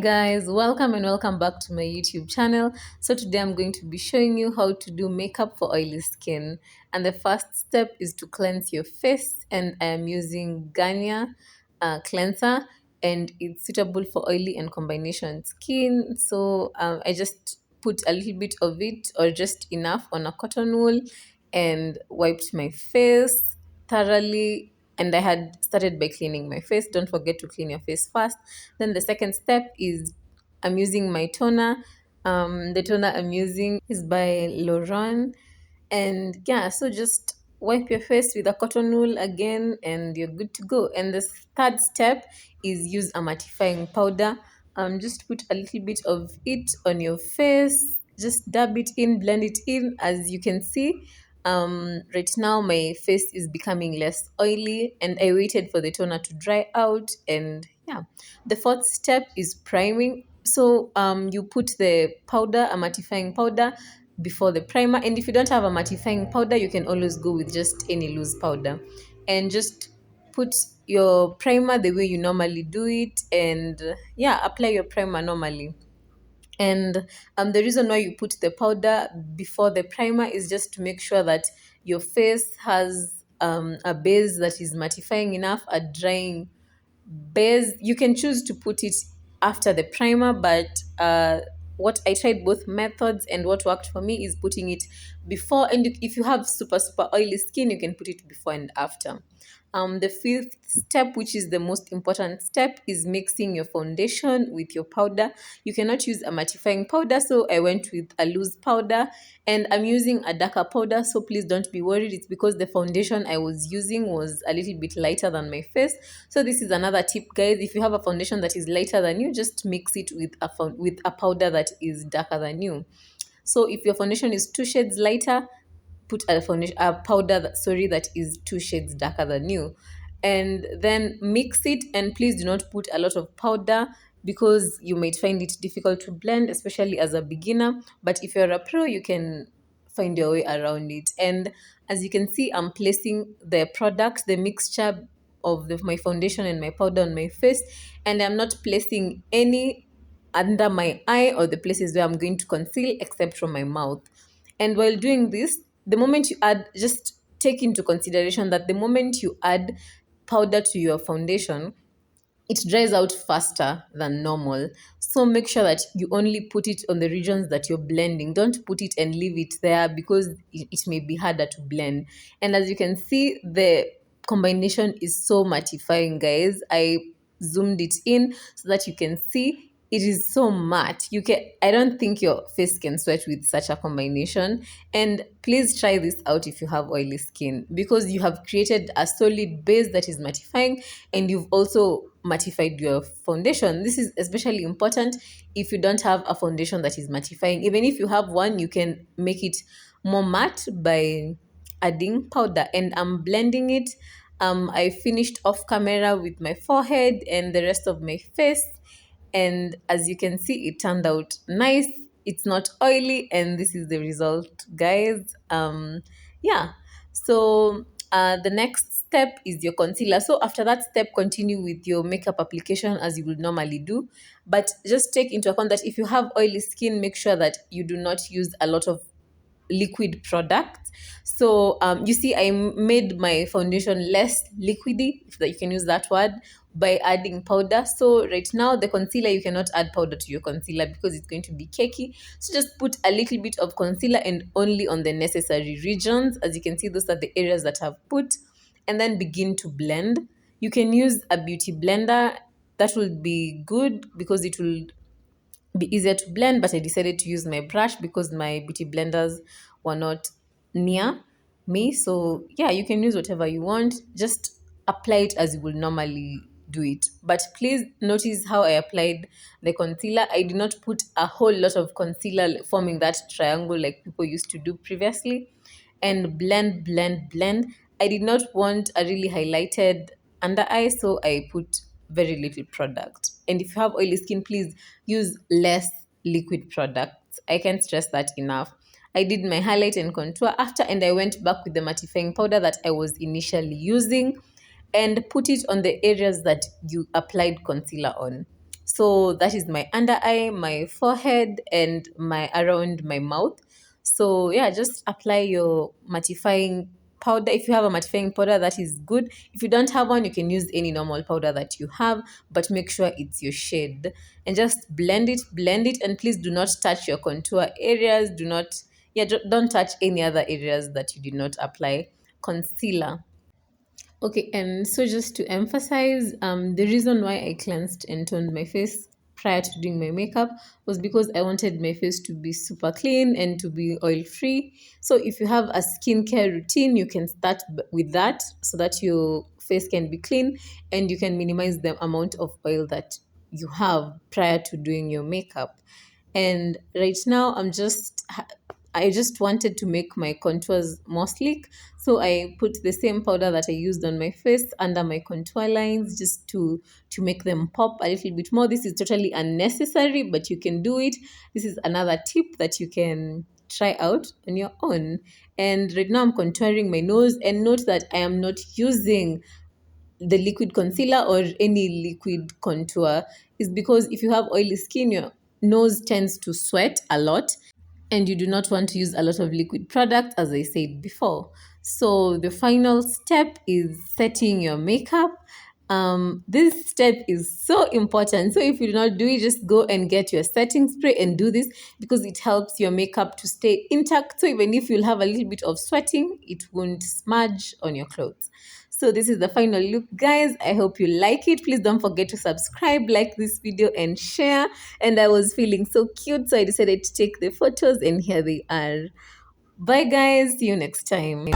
guys, welcome and welcome back to my YouTube channel. So today I'm going to be showing you how to do makeup for oily skin. And the first step is to cleanse your face, and I am using Garnier cleanser, and it's suitable for oily and combination skin. So I just put a little bit of it or just enough on a cotton wool and wiped my face thoroughly, and I had started by cleaning my face. Don't forget to clean your face first. Then the second step is I'm using my toner. The toner I'm using is by Laurent. And yeah, so just wipe your face with a cotton wool again and you're good to go. And the third step is use a mattifying powder. Just put a little bit of it on your face, just dab it in, blend it in. As you can see, right now my face is becoming less oily, and I waited for the toner to dry out. And yeah, the fourth step is priming. So you put the powder, a mattifying powder, before the primer. And if you don't have a mattifying powder, you can always go with just any loose powder and just put your primer the way you normally do it. And yeah, apply your primer normally. And the reason why you put the powder before the primer is just to make sure that your face has a base that is mattifying enough, a drying base. You can choose to put it after the primer, but what I tried both methods, and what worked for me is putting it before. And if you have super oily skin, you can put it before and after. The fifth step, which is the most important step, is mixing your foundation with your powder. You cannot use a mattifying powder, so I went with a loose powder, and I'm using a darker powder. So please don't be worried. It's because the foundation I was using was a little bit lighter than my face. So this is another tip, guys. If you have a foundation that is lighter than you, just mix it with a powder that is darker than you. So if your foundation is 2 shades lighter, put a powder that is 2 shades darker than you, and then mix it. And please do not put a lot of powder because you might find it difficult to blend, especially as a beginner. But if you're a pro, you can find your way around it. And as you can see, I'm placing the mixture of my foundation and my powder on my face, and I'm not placing any under my eye or the places where I'm going to conceal, except from my mouth. And while doing this, the moment you add, just take into consideration that the moment you add powder to your foundation, it dries out faster than normal. So make sure that you only put it on the regions that you're blending. Don't put it and leave it there because it may be harder to blend. And as you can see, the combination is so mattifying, guys. I zoomed it in so that you can see it is so matte. I don't think your face can sweat with such a combination. And please try this out if you have oily skin, because you have created a solid base that is mattifying, and you've also mattified your foundation. This is especially important if you don't have a foundation that is mattifying. Even if you have one, you can make it more matte by adding powder. And I'm blending it. I finished off camera with my forehead and the rest of my face, and as you can see, it turned out nice. It's not oily, and this is the result, guys. Yeah. So the next step is your concealer. So after that step, continue with your makeup application as you would normally do, but just take into account that if you have oily skin, make sure that you do not use a lot of liquid product. So you see, I made my foundation less liquidy, if that you can use that word, by adding powder. So right now, the concealer, you cannot add powder to your concealer because it's going to be cakey. So just put a little bit of concealer, and only on the necessary regions. As you can see, those are the areas that I've put. And then begin to blend. You can use a beauty blender. That will be good because it will be easier to blend, but I decided to use my brush because my beauty blenders were not near me. So yeah, you can use whatever you want. Just apply it as you would normally do it. But please notice how I applied the concealer. I did not put a whole lot of concealer forming that triangle like people used to do previously. And blend. I did not want a really highlighted under eye, so I put very little product. And if you have oily skin, please use less liquid products. I can't stress that enough. I did my highlight and contour after, and I went back with the mattifying powder that I was initially using and put it on the areas that you applied concealer on. So that is my under eye, my forehead, and my around my mouth. So yeah, just apply your mattifying powder. If you have a mattifying powder, that is good. If you don't have one, you can use any normal powder that you have, but make sure it's your shade. And just blend it, and please do not touch your contour areas. Do not, yeah, don't touch any other areas that you did not apply concealer. Okay, and so just to emphasize, the reason why I cleansed and toned my face prior to doing my makeup was because I wanted my face to be super clean and to be oil free. So if you have a skincare routine, you can start with that so that your face can be clean and you can minimize the amount of oil that you have prior to doing your makeup. And right now I just wanted to make my contours more sleek, so I put the same powder that I used on my face under my contour lines, just to make them pop a little bit more. This is totally unnecessary, but you can do it. This is another tip that you can try out on your own. And right now I'm contouring my nose, and note that I am not using the liquid concealer or any liquid contour. Is because if you have oily skin, your nose tends to sweat a lot, and you do not want to use a lot of liquid product, as I said before. So the final step is setting your makeup. This step is so important. So if you do not do it, just go and get your setting spray and do this, because it helps your makeup to stay intact. So even if you'll have a little bit of sweating, it won't smudge on your clothes. So this is the final look, guys. I hope you like it. Please don't forget to subscribe, like this video, and share. And I was feeling so cute, so I decided to take the photos, and here they are. Bye, guys. See you next time.